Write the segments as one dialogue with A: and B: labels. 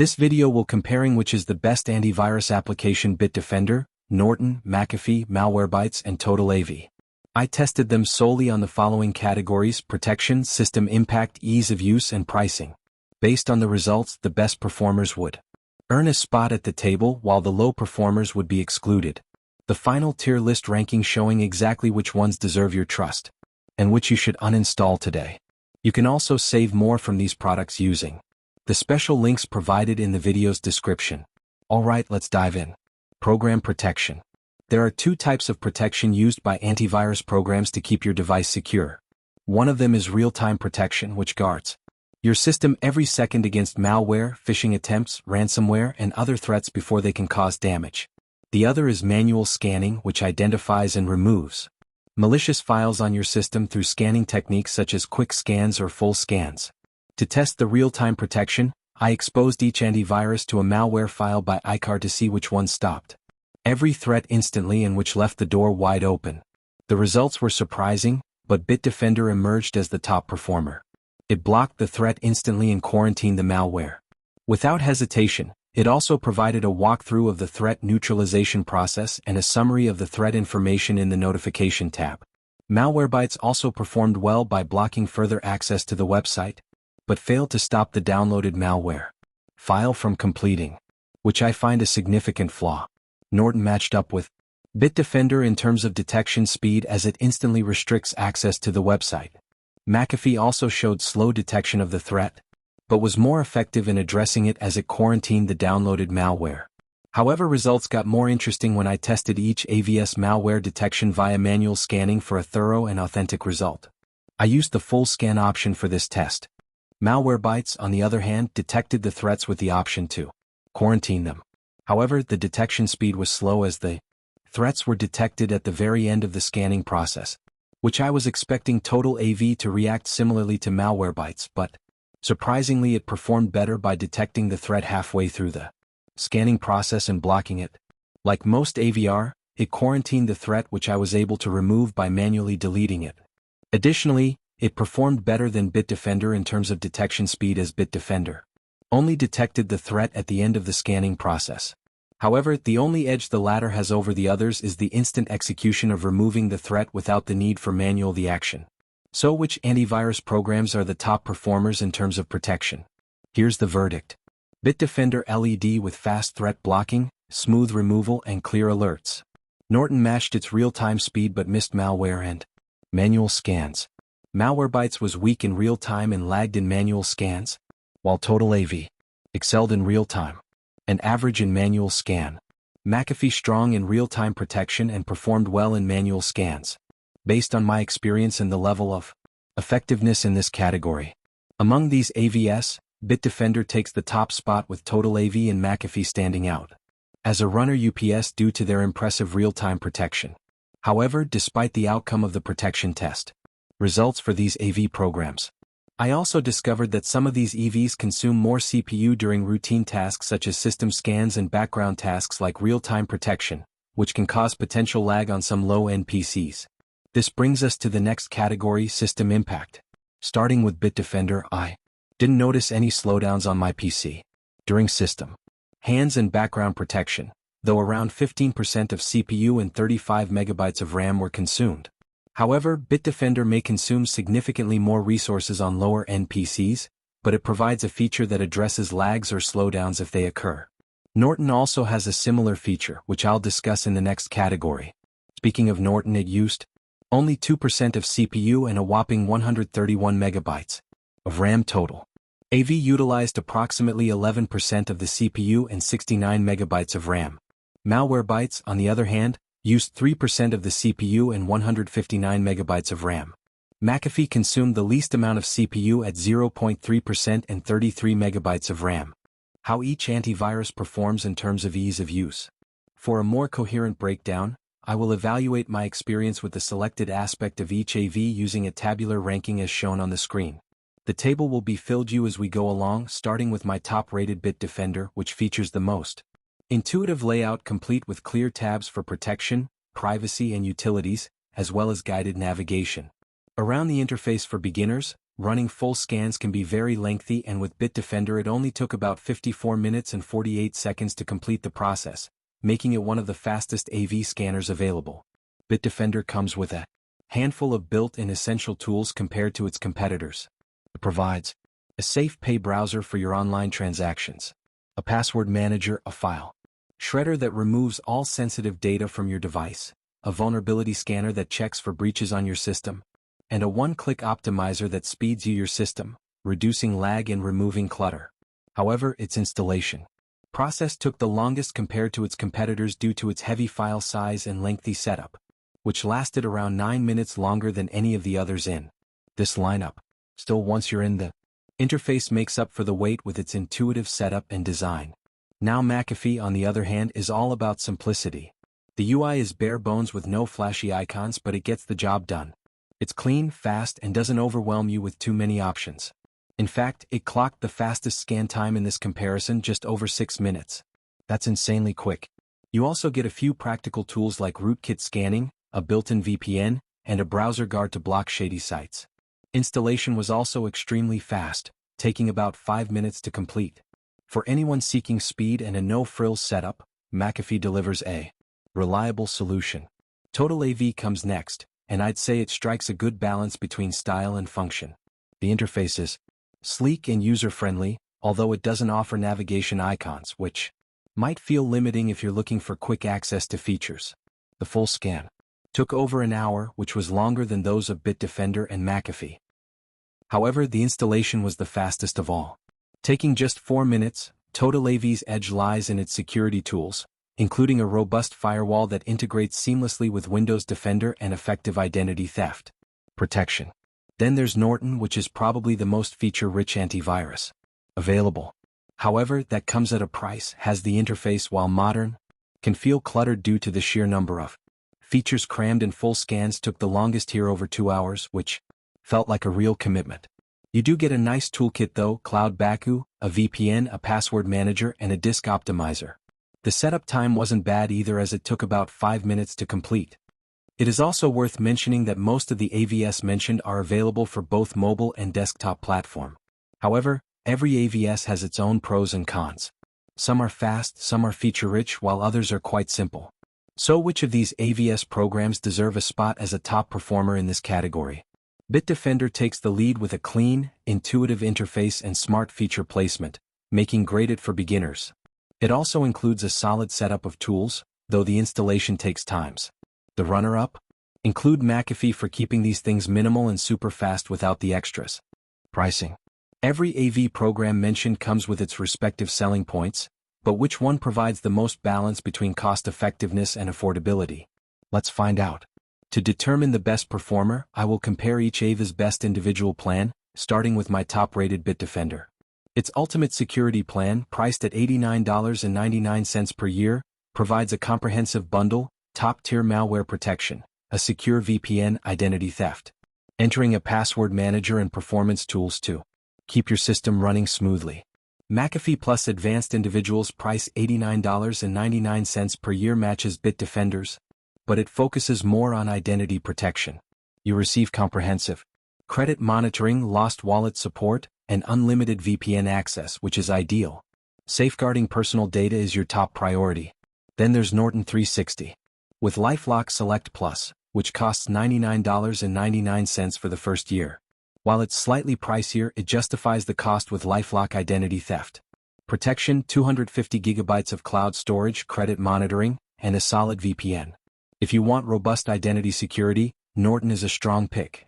A: This video will comparing which is the best antivirus application: Bitdefender, Norton, McAfee, Malwarebytes, and TotalAV. I tested them solely on the following categories: protection, system impact, ease of use, and pricing. Based on the results, the best performers would earn a spot at the table while the low performers would be excluded. The final tier list ranking showing exactly which ones deserve your trust and which you should uninstall today. You can also save more from these products using the special links provided in the video's description. Alright, let's dive in. Program protection. There are two types of protection used by antivirus programs to keep your device secure. One of them is real-time protection, which guards your system every second against malware, phishing attempts, ransomware, and other threats before they can cause damage. The other is manual scanning, which identifies and removes malicious files on your system through scanning techniques such as quick scans or full scans. To test the real-time protection, I exposed each antivirus to a malware file by iCar to see which one stopped every threat instantly and which left the door wide open. The results were surprising, but Bitdefender emerged as the top performer. It blocked the threat instantly and quarantined the malware without hesitation. It also provided a walkthrough of the threat neutralization process and a summary of the threat information in the notification tab. Malwarebytes also performed well by blocking further access to the website, but failed to stop the downloaded malware file from completing, which I find a significant flaw. Norton matched up with Bitdefender in terms of detection speed, as it instantly restricts access to the website. McAfee also showed slow detection of the threat, but was more effective in addressing it as it quarantined the downloaded malware. However, results got more interesting when I tested each AVS malware detection via manual scanning for a thorough and authentic result. I used the full scan option for this test. Malwarebytes, on the other hand, detected the threats with the option to quarantine them. However, the detection speed was slow as the threats were detected at the very end of the scanning process, which I was expecting TotalAV to react similarly to Malwarebytes, but surprisingly it performed better by detecting the threat halfway through the scanning process and blocking it. Like most AVR, it quarantined the threat, which I was able to remove by manually deleting it. Additionally, it performed better than Bitdefender in terms of detection speed, as Bitdefender only detected the threat at the end of the scanning process. However, the only edge the latter has over the others is the instant execution of removing the threat without the need for manual action. So which antivirus programs are the top performers in terms of protection? Here's the verdict. Bitdefender LED with fast threat blocking, smooth removal, and clear alerts. Norton matched its real-time speed but missed malware and manual scans. Malwarebytes was weak in real-time and lagged in manual scans, while TotalAV excelled in real-time and average in manual scan. McAfee strong in real-time protection and performed well in manual scans. Based on my experience and the level of effectiveness in this category, among these AVS, Bitdefender takes the top spot with TotalAV and McAfee standing out as a runner UPS due to their impressive real-time protection. However, despite the outcome of the protection test results for these AV programs, I also discovered that some of these EVs consume more CPU during routine tasks such as system scans and background tasks like real-time protection, which can cause potential lag on some low-end PCs. This brings us to the next category: system impact. Starting with Bitdefender, I didn't notice any slowdowns on my PC during system hands and background protection, though around 15% of CPU and 35 megabytes of RAM were consumed. However, Bitdefender may consume significantly more resources on lower-end PCs, but it provides a feature that addresses lags or slowdowns if they occur. Norton also has a similar feature, which I'll discuss in the next category. Speaking of Norton, it used only 2% of CPU and a whopping 131 megabytes of RAM total. AV utilized approximately 11% of the CPU and 69 megabytes of RAM. Malwarebytes, on the other hand, used 3% of the CPU and 159 megabytes of RAM. McAfee consumed the least amount of CPU at 0.3% and 33 megabytes of RAM. How each antivirus performs in terms of ease of use. For a more coherent breakdown, I will evaluate my experience with the selected aspect of each AV using a tabular ranking as shown on the screen. The table will be filled you as we go along, starting with my top-rated Bitdefender, which features the most intuitive layout, complete with clear tabs for protection, privacy, and utilities, as well as guided navigation. Around the interface for beginners, running full scans can be very lengthy, and with Bitdefender it only took about 54 minutes and 48 seconds to complete the process, making it one of the fastest AV scanners available. Bitdefender comes with a handful of built-in essential tools compared to its competitors. It provides a safe pay browser for your online transactions, a password manager, a file shredder that removes all sensitive data from your device, a vulnerability scanner that checks for breaches on your system, and a one-click optimizer that speeds your system, reducing lag and removing clutter. However, its installation process took the longest compared to its competitors due to its heavy file size and lengthy setup, which lasted around 9 minutes longer than any of the others in this lineup. Still, once you're in, the interface makes up for the wait with its intuitive setup and design. Now McAfee, on the other hand, is all about simplicity. The UI is bare bones with no flashy icons, but it gets the job done. It's clean, fast, and doesn't overwhelm you with too many options. In fact, it clocked the fastest scan time in this comparison, just over 6 minutes. That's insanely quick. You also get a few practical tools like rootkit scanning, a built-in VPN, and a browser guard to block shady sites. Installation was also extremely fast, taking about 5 minutes to complete. For anyone seeking speed and a no-frills setup, McAfee delivers a reliable solution. TotalAV comes next, and I'd say it strikes a good balance between style and function. The interface is sleek and user-friendly, although it doesn't offer navigation icons, which might feel limiting if you're looking for quick access to features. The full scan took over an hour, which was longer than those of Bitdefender and McAfee. However, the installation was the fastest of all, taking just 4 minutes. TotalAV's edge lies in its security tools, including a robust firewall that integrates seamlessly with Windows Defender and effective identity theft protection. Then there's Norton, which is probably the most feature-rich antivirus available. However, that comes at a price. Has the interface, while modern, can feel cluttered due to the sheer number of features crammed in. Full scans took the longest here, over 2 hours, which felt like a real commitment. You do get a nice toolkit though: cloud backup, a VPN, a password manager, and a disk optimizer. The setup time wasn't bad either, as it took about 5 minutes to complete. It is also worth mentioning that most of the AVS mentioned are available for both mobile and desktop platform. However, every AVS has its own pros and cons. Some are fast, some are feature-rich, while others are quite simple. So which of these AVS programs deserve a spot as a top performer in this category? Bitdefender takes the lead with a clean, intuitive interface and smart feature placement, making great it for beginners. It also includes a solid setup of tools, though the installation takes time. The runner-up include McAfee for keeping these things minimal and super fast without the extras. Pricing. Every AV program mentioned comes with its respective selling points, but which one provides the most balance between cost-effectiveness and affordability? Let's find out. To determine the best performer, I will compare each AV's best individual plan, starting with my top-rated Bitdefender. Its ultimate security plan, priced at $89.99 per year, provides a comprehensive bundle, top-tier malware protection, a secure VPN, identity theft, entering a password manager, and performance tools to keep your system running smoothly. McAfee Plus Advanced Individuals, price $89.99 per year, matches Bitdefender's, but it focuses more on identity protection. You receive comprehensive credit monitoring, lost wallet support, and unlimited VPN access, which is ideal. Safeguarding personal data is your top priority. Then there's Norton 360. With LifeLock Select Plus, which costs $99.99 for the first year. While it's slightly pricier, it justifies the cost with LifeLock Identity Theft protection, 250 GB of cloud storage, credit monitoring, and a solid VPN. If you want robust identity security, Norton is a strong pick.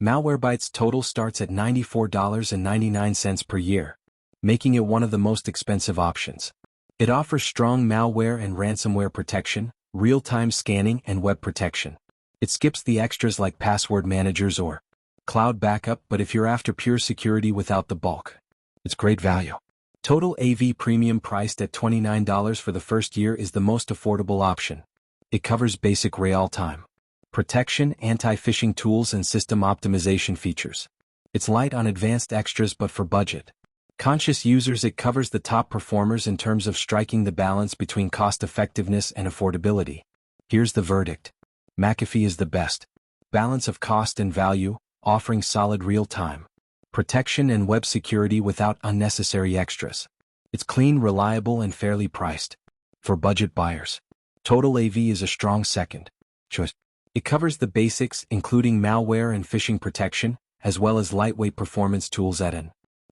A: Malwarebytes total starts at $94.99 per year, making it one of the most expensive options. It offers strong malware and ransomware protection, real-time scanning, and web protection. It skips the extras like password managers or cloud backup, but if you're after pure security without the bulk, it's great value. TotalAV Premium, priced at $29 for the first year, is the most affordable option. It covers basic real-time protection, anti-phishing tools, and system optimization features. It's light on advanced extras, but for budget-conscious users it covers the top performers in terms of striking the balance between cost-effectiveness and affordability. Here's the verdict. McAfee is the best balance of cost and value, offering solid real-time protection and web security without unnecessary extras. It's clean, reliable, and fairly priced. For budget buyers, TotalAV is a strong second choice. It covers the basics, including malware and phishing protection, as well as lightweight performance tools at an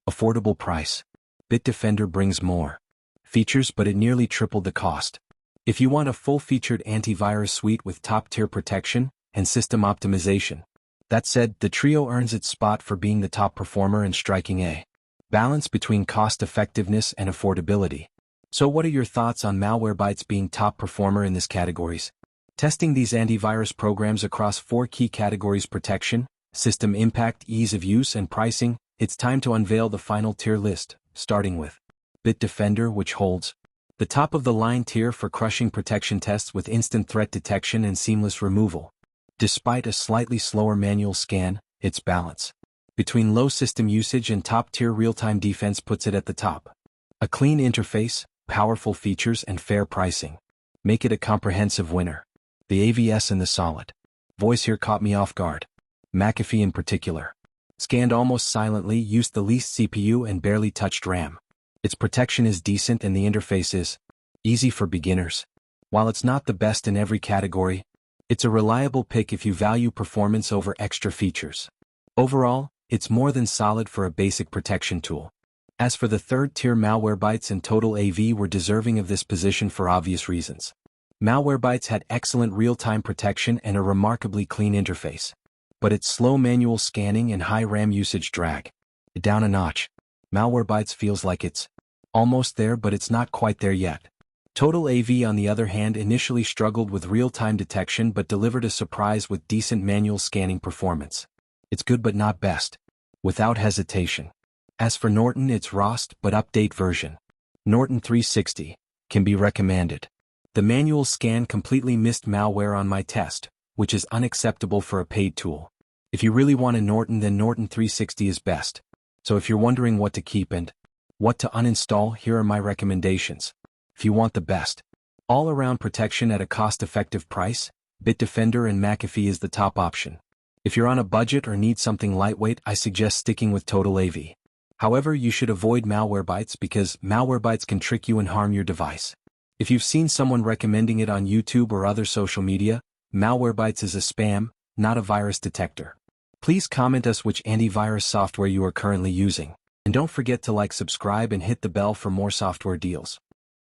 A: affordable price. Bitdefender brings more features, but it nearly tripled the cost. If you want a full-featured antivirus suite with top-tier protection and system optimization. That said, the trio earns its spot for being the top performer and striking a balance between cost-effectiveness and affordability. So what are your thoughts on Malwarebytes being top performer in this categories? Testing these antivirus programs across 4 key categories: protection, system impact, ease of use, and pricing, it's time to unveil the final tier list, starting with Bitdefender, which holds the top-of-the-line tier for crushing protection tests with instant threat detection and seamless removal. Despite a slightly slower manual scan, its balance between low system usage and top-tier real-time defense puts it at the top. A clean interface, powerful features, and fair pricing make it a comprehensive winner. The AVS and the solid voice here caught me off guard. McAfee in particular scanned almost silently, used the least CPU, and barely touched RAM. Its protection is decent and the interface is easy for beginners. While it's not the best in every category, it's a reliable pick if you value performance over extra features. Overall, it's more than solid for a basic protection tool. As for the third-tier, Malwarebytes and TotalAV were deserving of this position for obvious reasons. Malwarebytes had excellent real-time protection and a remarkably clean interface. But its slow manual scanning and high RAM usage drag it down a notch. Malwarebytes feels like it's almost there, but it's not quite there yet. TotalAV, on the other hand, initially struggled with real-time detection but delivered a surprise with decent manual scanning performance. It's good but not best, without hesitation. As for Norton, it's ROST but update version. Norton 360 can be recommended. The manual scan completely missed malware on my test, which is unacceptable for a paid tool. If you really want a Norton, then Norton 360 is best. So if you're wondering what to keep and what to uninstall, here are my recommendations. If you want the best all-around protection at a cost-effective price, Bitdefender and McAfee is the top option. If you're on a budget or need something lightweight, I suggest sticking with TotalAV. However, you should avoid Malwarebytes because Malwarebytes can trick you and harm your device. If you've seen someone recommending it on YouTube or other social media, Malwarebytes is a spam, not a virus detector. Please comment us which antivirus software you are currently using. And don't forget to like, subscribe, and hit the bell for more software deals.